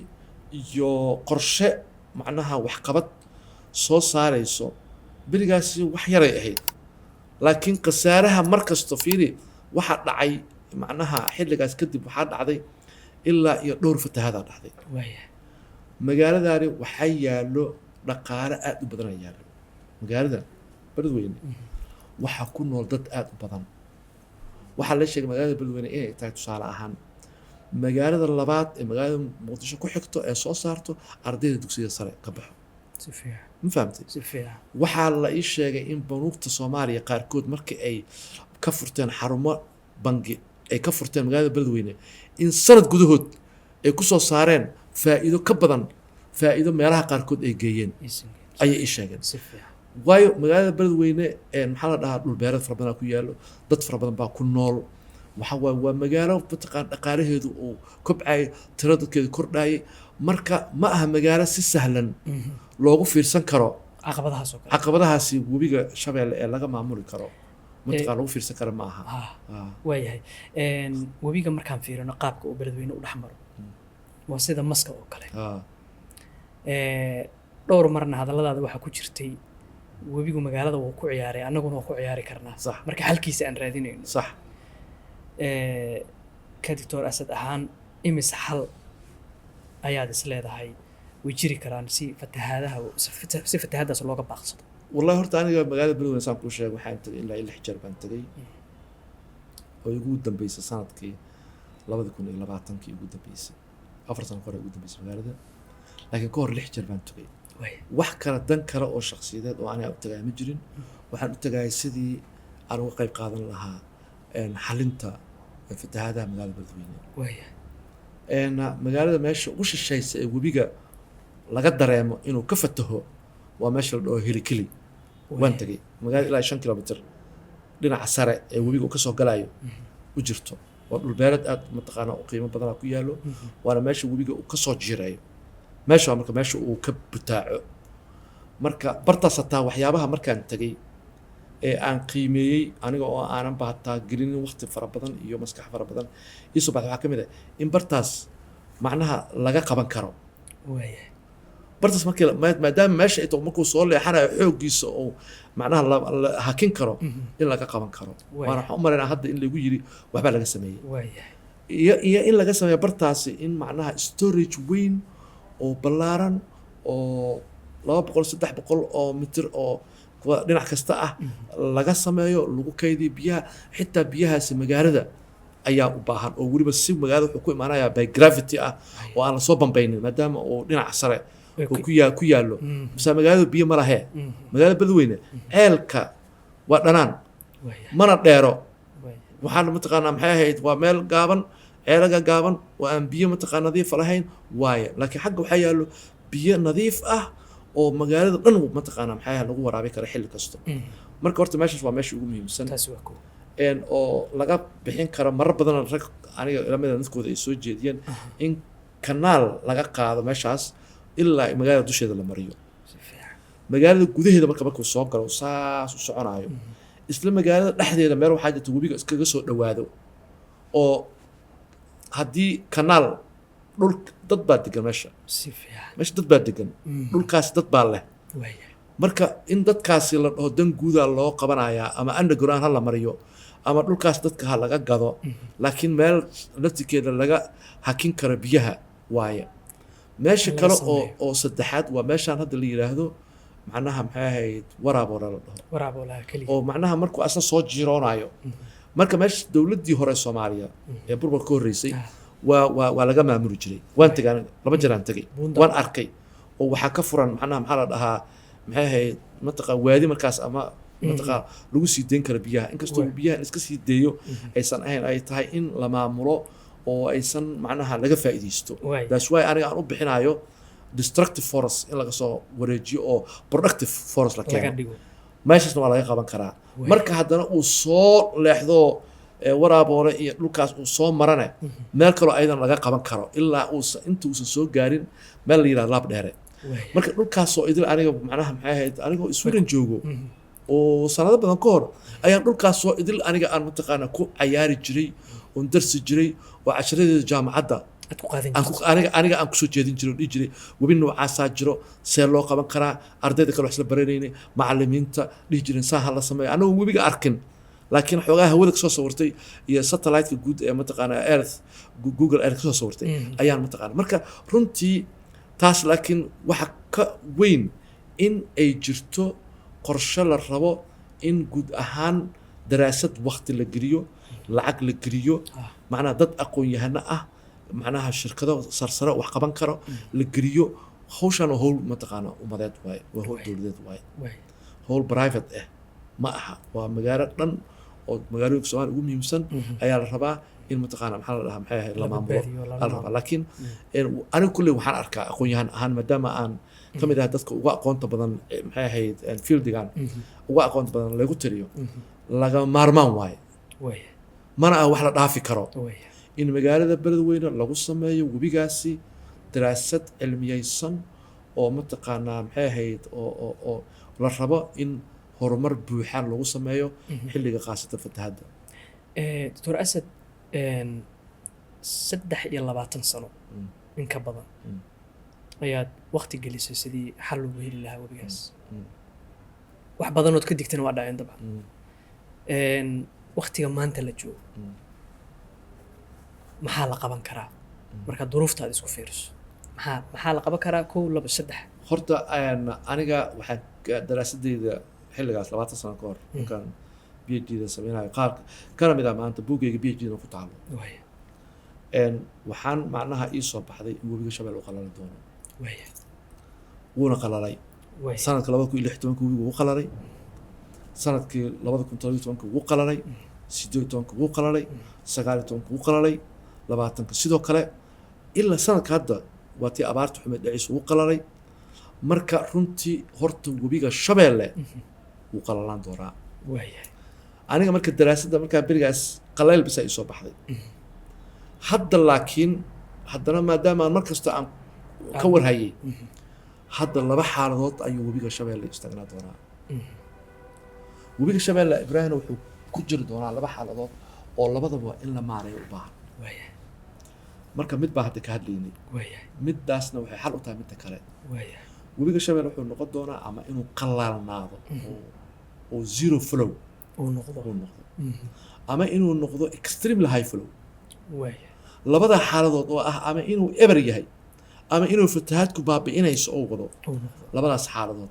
iyo qorshe macnaha waxqabad soo saarayso berigaasi wax yaray ahayd laakiin khasaaraha markasta fiiri waxa dhacay macnaha xilligaas kadib waxaa dhacday ilaa iyo dhowr fatahaada dhacday magaaladaani waxaa yaallo dhaqaale aad u badan ayaa yaalo magaalada beledweyne waxaa ku nool dad aad u badan waxaa la sheegay magaalada beledweyne inay tahay tusaale ahaan magaalada labaad ee magaalada muqdisho ku xigto ee soo saarto ardayda dugsiyada sare ka baxo si fiican ma fahamtay si fiican waxaa la ii sheegay in banuugta soomaaliya qaarkood markii ay ka furteen xarumo bangi ay ka furteen magaalada beledweyne in sanad gudahood ay ku soo saareen faa'iido ka badan faa'iido meelaha qaarkood ay geeyeen ayay ii sheegeen si fiican waayo magaalada beledweyne maxaa la dhahaa dhul beereed fara badan ku yaallo dad fara badan baa ku nool waxa waaye waa magaalo mataqaan dhaqaalaheedu uu kobcayay tiro dadkeedu kordhayay marka ma aha magaalo si sahlan loogu fiirsan karo caqabadahaas oo kale caqabadahaasi webiga shabeelle ee laga maamuli karo mataqaan lagu fiirsan karo ma aha waayahay webiga markaan fiirino qaabka uu beledweyne u dhex maro waa sida maska oo kale dhowr marna hadalladaada waxaa ku jirtay webigu magaalada wuu ku ciyaaray annaguna waa ku ciyaari karnaa sax marka halkiisa aan raadinayno sax ka doctor asad ahaan imis xal ayaad is leedahay way jiri karaan si fatahaadaha si fatahaadaas looga baaqsado wallahi horta aniga magaalada beledweyne saan kuu sheegay waxaan tagay ilaa 6 jeer baan tagay oo igu dambeysay sanadkii 2020 ugu dambeysay 4 sano hore ugu dambeysay magaalada laakiin ka hor 6 jeer baan tagay wax kala dan kale oo shakhsiyadeed oo aniga u tagay ma jirin waxaan u tagay sidii aan uga qayb qaadan lahaa xalinta fatahaadaha magaalada beledweyne magaalada meesha ugu shishaysa ee webiga laga dareemo inuu ka fataho waa meesha la dhaho helikili waan tagay magaalada ilaa 5 kilomitir dhinaca sare ee webiga uu ka soo galayo u jirto waa dhul beereed aad mataqaana u qiimo badan ku yaalo waana meesha webiga uu ka soo jiirayo meesha marka meesha uu ka butaaco marka bartaas hataa waxyaabaha markaan tagay ee aan qiimeeyey aniga oo aanan baataa gelin waqti fara badan iyo maskax fara badan isoo baxay waxa kamid ah in bartaas macnaha laga qaban karo bartaas markii maadaama meesha ay tahay markuu soo leexanayo xoogiisa oo macnaha la hakin karo in laga qaban karo waana waxaan u maraynaa hadda in lagu yiri waxba laga sameeyey iyo in laga sameeyo bartaasi in macnaha storage weyn oo ballaaran oo 200-300 oo mitir oo dhinac kasta ah laga sameeyo lagu kaydiyo biyaha xitaa biyahaasi magaalada ayaa u baahan oo weliba si magaalada wuxuu ku imaanayaa by gravity ah oo aan la soo bambaynin maadaama uu dhinac sare uu ku yaallo mise magaalada biyo ma lahe magaalada beledweyne ceelka waa dhanaan mana dheero waxaan mataqaanaa maxay ahayd waa meel gaaban ceelaga gaaban oo aan biyo mataqaan nadiif lahayn waaye laakiin xagga waxaa yaallo biyo nadiif ah oo magaalada dhan mataqaanaa maxay ahayd lagu waraabi karo xilli kasto marka horta meeshaas waa meesha ugu muhiimsan oo laga bixin karo marar badan rag aniga lamida dadkooda ay soo jeediyeen in kanaal laga qaado meeshaas ilaa magaalada dusheeda la mariyo magaalada gudaheeda markuu soo galo saas u soconayo isla magaalada dhexdeeda meel waxaa jirta webiga iskaga soo dhawaado oo haddii kanaal dhul dad baa degan meesha dad baa degan dhulkaasi dad baa leh marka in dadkaasi la dhaho dan guudaa loo qabanayaa ama underground ha la mariyo ama dhulkaas dadka ha laga gado laakiin meel laftirkeeda laga hakin karo biyaha waaye meesha kale oo saddexaad waa meeshaan hadda la yiraahdo macnaha maxay ahayd waraaboole la dhaho oo macnaha markuu asna soo jiroonayo marka meesha dowladdii hore Soomaaliya ee burburka ka horreysay waa laga maamuli jiray waan tagay 2 jeer aan tagay waan arkay oo waxa ka furan macnaha maxaa la dhahaa maxay ahayd mataqaan waadi markaas ama mataqaan lagu sii deyn karo biyaha inkastoo biyaha iska sii deeyo aysan ahayn ay tahay in la maamulo oo aysan macnaha laga faa'iideysto that's why aniga aan u bixinayo destructive forest in laga soo wareejiyo oo productive forest la keeno meeshaasna waa laga qaban karaa marka haddana uu soo leexdo waraaboole iyo dhulkaas uu soo marane meel kaloo aydan laga qaban karo ilaa intuusan soo gaarin meel la yidhahdo laab dheere marka dhulkaasoo idil aniga macnaha maxay ahayd anigoo iswiran joogo oo sanado badan ka hor ayaan dhulkaasoo idil aniga aan mataqaana ku cayaari jiray oon darsi jiray oo casharadeeda jaamacadda aniga aan kusoo jeedin jiray oo dhihi jiray webi noocaasaa jiro see loo qaban karaa ardayda kale wax isla baranaynay macallimiinta dhihi jireen saa ha la sameeyo anagoo webiga arkin laakiin xoogaa hawada kasoo sawirtay iyo satellite-ka guud ee mataqaana earth google earth kasoo sawirtay ayaan mataqaana marka runtii taas laakiin waxa ka weyn in ay jirto qorshe la rabo in guud ahaan daraasad waqti la geliyo lacag la geliyo macnaha dad aqoon-yahano ah macnaha shirkado sarsare wax qaban karo la geliyo hawshan howl mataqaana umadeed waaye waa howl dowladeed waaye howl private ah ma aha waa magaalo dhan oo magaalooyinka Soomaaliya ugu muhiimsan ayaa la rabaa in mataqaana maxaa la dhahaa maxay ahayd la maamulo la rabaa laakiin aniga kulli waxaan arkaa aqoon-yahan ahaan maadaama aan ka mid ah dadka ugu aqoonta badan maxay ahayd fieldigan ugu aqoonta badan lagu tiriyo laga maarmaan waaye mana ah wax la dhaafi karo in magaalada beledweyne lagu sameeyo webigaasi daraasad cilmiyeysan oo mataqaanaa maxay ahayd oo la rabo in horumar buuxaan lagu sameeyo xilliga qaasata fatahadda Dr. Asad 23 sano in ka badan ayaad waqti gelisay sidii xal loogu heli lahaa webigaas wax badanood ka digtana waa dhaceen dabcan waqtiga maanta la joogo maxaa la qaban karaa marka duruuftaada isku fiiriso maxaa la qaban karaa 1 2 3 horta aniga waxaan daraasadeyda xilligaas 20 sano ka hor markaan PhD-da samaynayo qaar kana mid ah maanta buugayga PhD-da ku taalo waxaan macnaha ii soo baxday in webiga Shabeelle uu qalali doono wuuna qalalay sanadka 2016 webigu wuu qalalay sanadkii 2017 wuu qalalay 18 wuu qalalay 19 wuu qalalay 20 sidoo kale ilaa sanadka hadda waa tii abaarta xumeed dhacayso wuu qalalay marka runtii horta webiga Shabeelle wuu qalalaan doonaa aniga marka daraasadda markaa berigaas qallayl bisa ii soo baxday hadda laakiin haddana maadaama aan markasta aan ka warhayay hadda laba xaaladood ayuu webiga Shabeelle istaagnaa doonaa webiga Shabeelle Ibrahim wuxuu ku jiri doonaa laba xaaladood oo labadaba in la maareeyo u baahan marka mid baa hadda ka hadlaynay middaasna waxay xal u tahay midda kale webiga Shabeelle wuxuu noqon doonaa ama inuu qallalnaado oo zero flow uu noqdo ama inuu noqdo extremely high flow labada xaaladood oo ah ama inuu eber yahay ama inuu fatahaad ku baabi'inayso oo wado labadaas xaaladood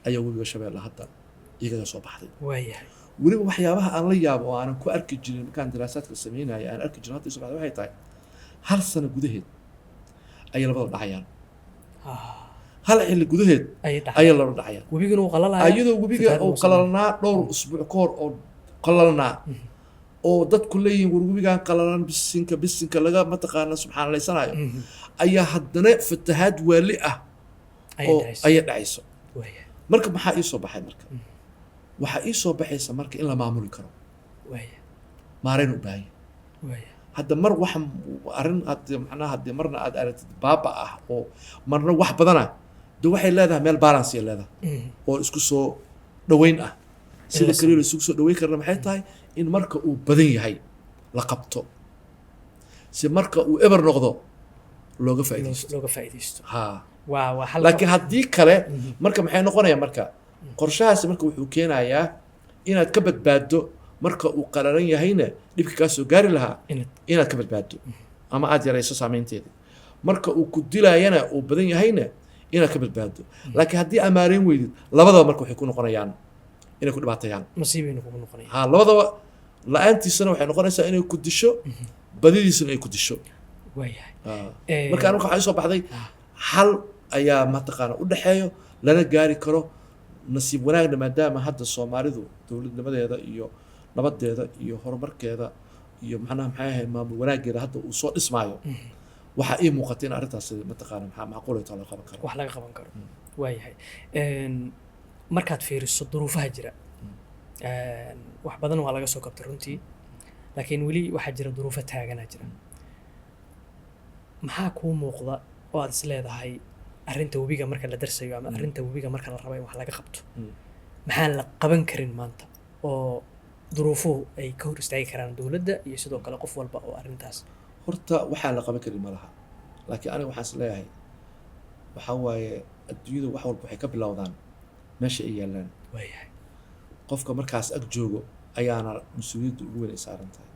ayaa webiga Shabeelle hadda iyaga soo baxday weliba waxyaabaha aan la yaabo oo aanan ku arki jirin markaan daraasaadka sameynaya aan arki jirin hadda soo baxday waxay tahay hal sano gudaheed ayay labada dhacayaan hal xilli gudaheed ayay labada dhacayaan webigana uu qalalaya ayadoo webiga uu qalalnaa dhowr usbuuc ka hor oo qalalnaa oo dadku leeyihiin war webigaan qalalan bisinka laga mataqaana subxaanallaysanayo ayaa haddana fatahaad waali ah oo ayay dhacayso marka maxaa ii soo baxay marka waxaa ii soo baxaysa marka in la maamuli karo maarayn u baahan hadda mar wax arrin macnaha haddii marna aad aragtid baaba ah oo marna wax badana de waxay leedahay meel balance ay leedahay oo isku soo dhaweyn ah sida kaliya isku soo dhaweyn karna maxay tahay in marka uu badan yahay la qabto si marka uu eber noqdo looga faa'iideysto laakiin haddii kale marka maxay noqonaya marka qorshahaasi marka wuxuu keenayaa inaad ka badbaaddo marka uu qalalan yahayna dhibka kaa soo gaari lahaa inaad ka badbaaddo ama aad yarayso saameynteeda marka uu ku dilayana uu badan yahayna inaad ka badbaaddo laakiin haddii amaarayn weydid labadaba marka waxay ku noqonayaan inay ku dhibaatayaan nasiibeyna kugu noqonayaan labadaba la-aantiisana waxay noqonaysaa inay ku disho badidiisana ay ku disho marka aniga waxaa ii soo baxday xal ayaa mataqaana u dhexeeyo lana gaari karo nasiib wanaagna maadaama hadda Soomaalidu dowladnimadeeda iyo nabadeeda iyo horumarkeeda iyo macnaha maxay ahayd maamul wanaageeda hadda uu soo dhismaayo waxa ii muuqatay in arrintaas mataqaana maxaa macquul ay tahay loo qaban karo wax laga qaban karo waayahay markaad fiiriso duruufaha jira wax badan waa laga soo kabtay runtii laakiin weli waxaa jira duruufo taaganaa jira maxaa kuu muuqda oo aad is leedahay arrinta webiga marka la darsayo ama arrinta webiga marka la rabo in wax laga qabto maxaan la qaban karin maanta oo duruufuhu ay ka hor istaagi karaan dowladda iyo sidoo kale qof walba oo arrintaas horta waxaan la qaban karin ma laha laakiin aniga waxaan is leeyahay waxaa waaye adduunyadu wax walba waxay ka bilowdaan meesha ay yaallaan waayahay qofka markaas ag joogo ayaana mas-uuliyadda ugu weyn ay saaran tahay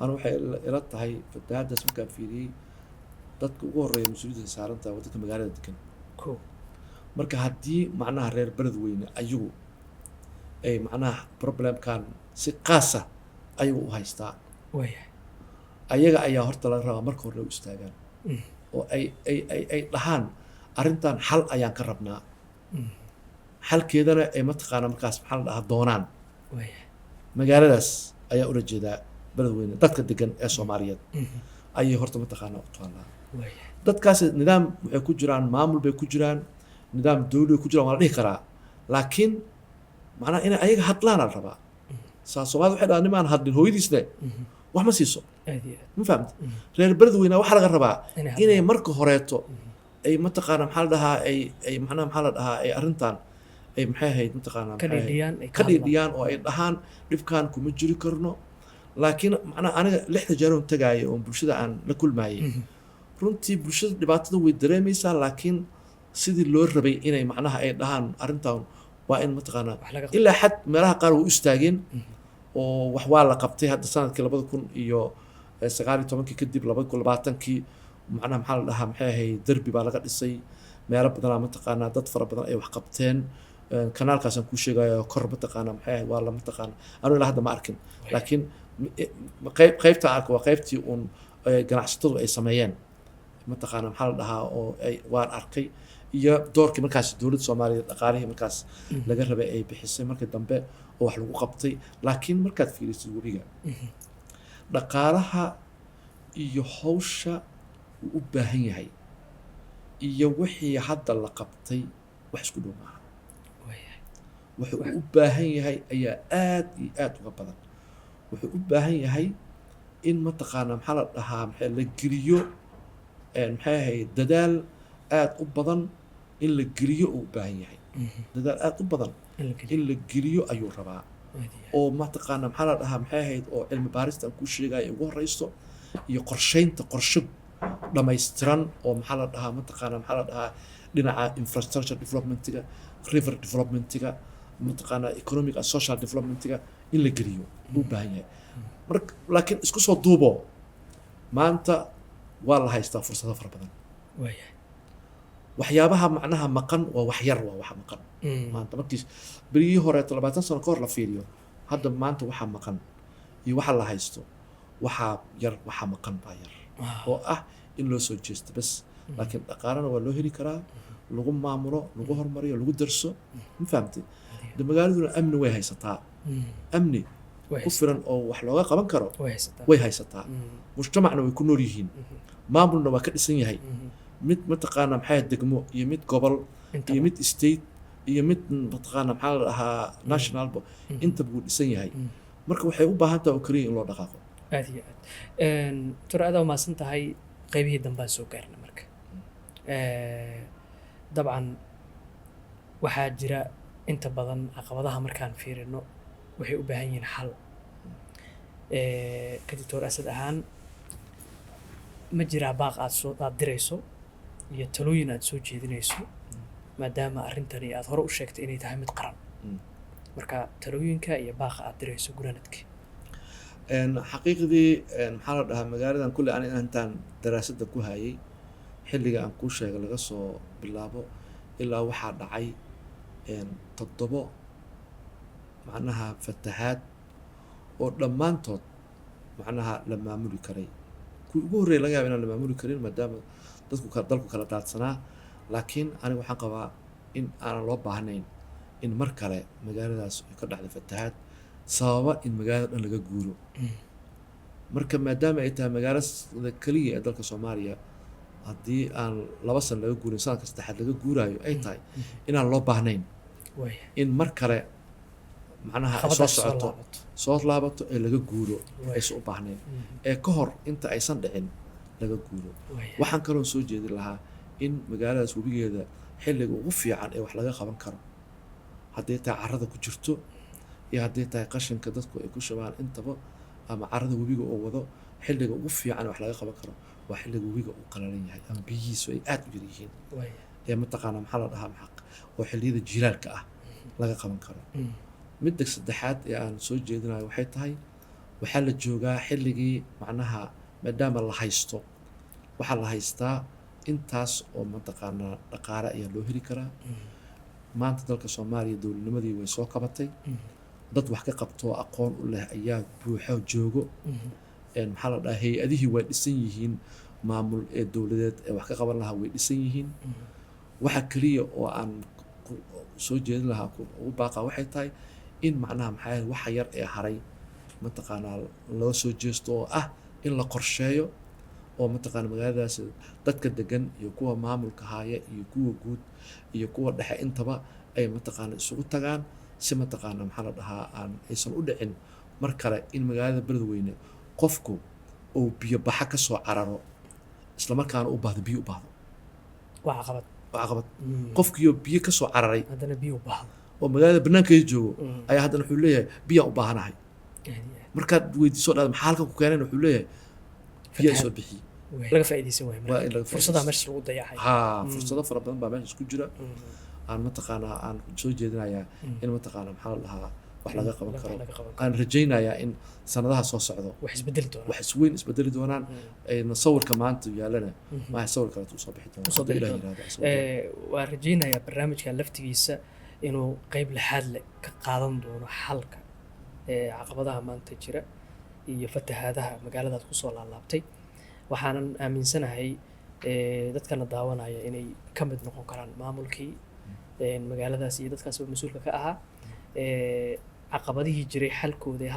anu waxay ila tahay fatahaaddaas markaan fiiriyey dadka ugu horreeya mas-uuliyadda ay saaran tahay waa dadka magaalada degan marka haddii macnaha reer beled weyne ayagu ay macnaha problemkan si qaasa ayagu u haystaa waayahay ayaga ayaa horta laga rabaa marka hore u istaagaan oo ay dhahaan arrintan xal ayaan ka rabnaa xalkeedana ay mataqaana markaas maxaa la dhahaa doonaan magaaladaas ayaa ula jeedaa beledweyne dadka degan ee Soomaaliyeed ayay horta mataqaana u taallaa dadkaas nidaam waxay ku jiraan maamul bay ku jiraan nidaam dawli ku jiraan waa la dhihi karaa laakiin macnaha inay ayaga hadlaan la rabaa Soomaalidu waxay dhahaan nimaan hadlin hooyadiisle wax ma siiso ma fahamta reer beledweyne waxa laga rabaa inay marka horeeto ay mataqaana maxaa la dhahaa ay macnaha maxaa la dhahaa ay arrintan ay maxay ahayd mataqaana ka dhigayaan oo ay dhahaan dhibkan kuma jiri karno laakiin macnaha aniga 6 jeer oo tagaay oo bulshada aan la kulmaayay runtii bulshada dhibaatada way dareemaysaa laakiin sidii loo rabay inay macnaha ay dhahaan arrintan waa in mataqaana ilaa xad meelaha qaar way u istaageen oo wax waa la qabtay hadda sanadkii 2019 kadib 2020 macnaha maxaa la dhahaa maxay ahayd darbi baa laga dhisay meelo badan mataqaana dad fara badan ay wax qabteen kanaalkaasaan kuu sheegayo kor mataqaana maxay ahayd waa la mataqaana anu ilaa hadda ma arkin laakiin qaybta arka waa qaybtii uun ganacsatadu ay sameeyeen mataqaana maxaa la dhahaa oo ay waan arkay iyo doorkii markaas dowladda Soomaaliyeed dhaqaalihii markaas laga rabay ay bixisay markii dambe oo wax lagu qabtay laakiin markaad fiirisid webiga dhaqaalaha iyo hawsha uu u baahan yahay iyo wixii hadda la qabtay wax isku dhow maaha wuxuu u baahan yahay ayaa aad iyo aad uga badan wuxuu u baahan yahay in mataqaana maxaa la dhahaa maxay la geliyo maxay ahayd dadaal aad u badan in la geliyo uu u baahan yahay dadaal aad u badan in la geliyo ayuu rabaa oo mataqaana maxaa la dhahaa maxay ahayd oo cilmi baarista aan kuu sheegaya ugu horeyso iyo qorsheynta qorshe dhamaystiran oo maxaa la dhahaa mataqaana maxaa la dhahaa dhinaca infrastructure developmentiga river developmentiga mataqaana economic and social developmentiga in la geliyo u baahan yahay marka laakiin isku soo duubo maanta waa la haystaa fursado fara badan waxyaabaha macnaha maqan waa wax yar waa wax maqan maanta markii berigii hore 20 sano ka hor la fiiriyo hadda maanta waxa maqan iyo waxa la haysto waxa yar waxa maqan baa yar oo ah in loo soo jeesto bas laakiin dhaqaalana waa loo heli karaa lagu maamulo lagu horumariyo lagu darso ma fahamtay magaaladuna amni way haysataa amni ku filan oo wax looga qaban karo way haysataa mujtamacna way ku nool yihiin maamulna waa ka dhisan yahay mid mataqaana maxay degmo iyo mid gobol iyo mid state iyo mid mataqaana maxaa la dhahaa national inta buu dhisan yahay marka waxay u baahan tahay oo kaliya in loo dhaqaaqo aad iyo aad turaada waa maasan tahay qaybihii dambaan soo gaarna marka dabcan waxaa jira inta badan caqabadaha markaan fiirino waxay u baahan yihiin xal ka doctor Asad ahaan ma jiraa baaq aad dirayso iyo talooyin aad soo jeedinayso maadaama arrintani aad hore u sheegtay inay tahay mid qaran marka talooyinka iyo baaqa aad dirayso guranadka xaqiiqdii maxaa la dhahaa magaaladan kulli aan intaan daraasadda ku hayay xilliga aan kuu sheegay laga soo bilaabo ilaa waxaa dhacay 7 macnaha fatahaad oo dhammaantood macnaha la maamuli karay kuwii ugu horreeyay laga yaabo inaan la maamuli karin maadaama dalku kala daadsanaa laakiin aniga waxaan qabaa in aanan loo baahnayn in mar kale magaaladaas ay ka dhacday fatahaad sababa in magaalada dhan laga guuro marka maadaama ay tahay magaalada keliya ee dalka Soomaaliya haddii aan 2 sano laga guurin sanadka saddexaad laga guuraayo ay tahay inaan loo baahnayn in mar kale macnaha ay soo laabato ee laga guuro aysan u baahnayn ee ka hor inta aysan dhicin laga guuro waxaan kaloo soo jeedin lahaa in magaaladaas webigeeda xilliga ugu fiican ee wax laga qaban karo haddii tahay carrada ku jirto iyo haddii tahay qashinka dadku ay ku shubaan intaba ama carrada webiga oo wado xilliga ugu fiican wax laga qaban karo waa xilliga webiga uu qalalan yahay ama biyihiisu ay aad u yar yihiin ee mataqaana maxaa la dhahaa maxaq oo xilliyada jiilaalka ah laga qaban karo midda saddexaad ee aan soo jeedinayo waxay tahay waxaa la joogaa xilligii macnaha maadaama la haysto waxaa la haystaa intaas oo mataqaana dhaqaale ayaa loo heli karaa maanta dalka Soomaaliya dowladnimadii way soo kabatay dad wax ka qabto aqoon u leh ayaa buuxa joogo maxaa la dhahaa hay-adihii way dhisan yihiin maamul ee dowladeed ee wax ka qaban lahaa way dhisan yihiin waxa kaliya oo aan soo jeedin lahaa ugu baaqa waxay tahay in macnaha maxaa waxa yar ee haray mataqaanaa loo soo jeesto oo ah in la qorsheeyo oo mataqaana magaaladaas dadka degan iyo kuwa maamulka haya iyo kuwa guud iyo kuwa dhexe intaba ay mataqaana isugu tagaan si mataqaana maxaa la dhahaa aan aysan u dhicin mar kale in magaalada Beledweyne qofku oo biyo baxa ka soo cararo isla markaana u baahdo biyo u baahdo waa caqabad qofkiyo biyo ka soo cararay haddana biyo u baahdo oo magaalada banaankeeda joogo ayaa haddana wuxuu leeyahay biyo u baahanahay markaad weydiiso dhaad maxaa halkan ku keenay wuxuu leeyahay biyo soo bixi laga faa'iideysan waayo fursadaha meesha lagu dayacay fursado fara badan baa meesha isku jira aan mataqaana aan soo jeedinayaa in mataqaana maxaa la dhahaa wax laga qaban karo aan rajaynayaa in sanadaha soo socdo wax isweyn isbedeli doonaan ayna sawirka maanta yaalana maaha sawir kale uu soo bixi doono waan rajaynayaa barnaamijkan laftigiisa inuu qayb lixaad leh ka qaadan doono xalka caqabadaha maanta jira iyo fatahaadaha magaaladaas kusoo laalaabtay waxaanan aaminsanahay dadkana daawanaya inay ka mid noqon karaan maamulkii magaaladaas iyo dadkaas mas-uulka ka ahaa caqabadihii jiray xalkooda ee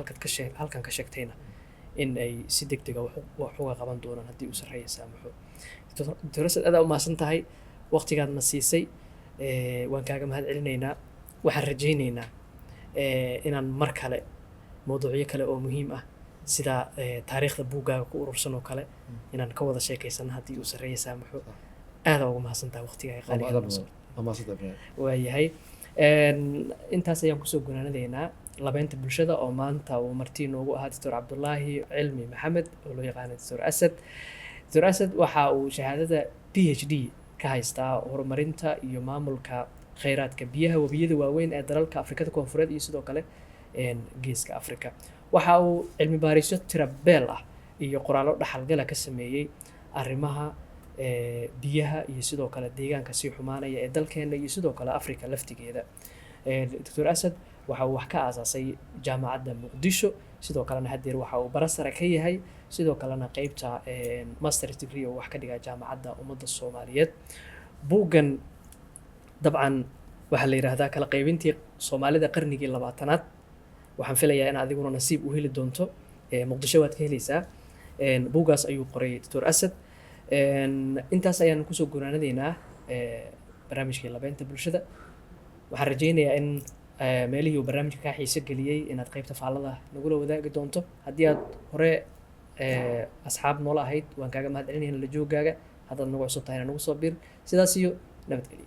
halkan ka sheegtayna in ay si degdega wax uga qaban doonaan haddii uu sarreeya saamaxo Dr. Asad aad u mahadsan tahay waqtigaadna siisay waan kaaga mahad celinaynaa waxaan rajaynaynaa inaan mar kale mawduucyo kale oo muhiim ah sida taariikhda buuggaaga ku urursan oo kale inaan ka wada sheekaysano haddii uu sarreeya saamaxo aada uga mahadsan tahay waqtigaaga qaaliga waayahay intaas ayaan kusoo gunaanadaynaa labeynta bulshada oo maanta uu marti noogu ahaa Dr. Cabdulaahi Cilmi Maxamed oo loo yaqaano Dr. Asad. Dr. Asad waxa uu shahaadada PhD ka haystaa horumarinta iyo maamulka kheyraadka biyaha wabiyada waaweyn ee dalalka Afrikada Koonfureed iyo sidoo kale geeska Afrika. waxa uu cilmi baarisyo tira beel ah iyo qoraallo dhaxalgala ka sameeyey arrimaha biyaha iyo sidoo kale deegaanka sii xumaanaya ee dalkeena iyo sidoo kale Afrika laftigeeda. Dr. Asad waxa uu wax ka aasaasay jaamacadda Muqdisho sidoo kalena hadeer waxa uu barasare ka yahay sidoo kalena qaybta master's degree oo wax ka dhiga jaamacadda ummadda Soomaaliyeed. buuggan dabcan waxa la yiraahdaa kala qaybintii Soomaalida qarnigii 20aad waxaan filayaa in adiguna nasiib u heli doonto Muqdisho waad ka helaysaa buuggaas ayuu qoray Dr. Asad. intaas ayaan kusoo gunaanadeynaa barnaamijkii labeynta bulshada. waxaan rajaynayaa in meelihii uu barnaamijka ka xiiso geliyey inaad qaybta faallada nagula wadaagi doonto. haddii aad hore asxaab noola ahayd waan kaaga mahad celinayna la joogaaga haddaad nagu cusub tahayna nagu soo bir sidaas iyo nabadgelyo.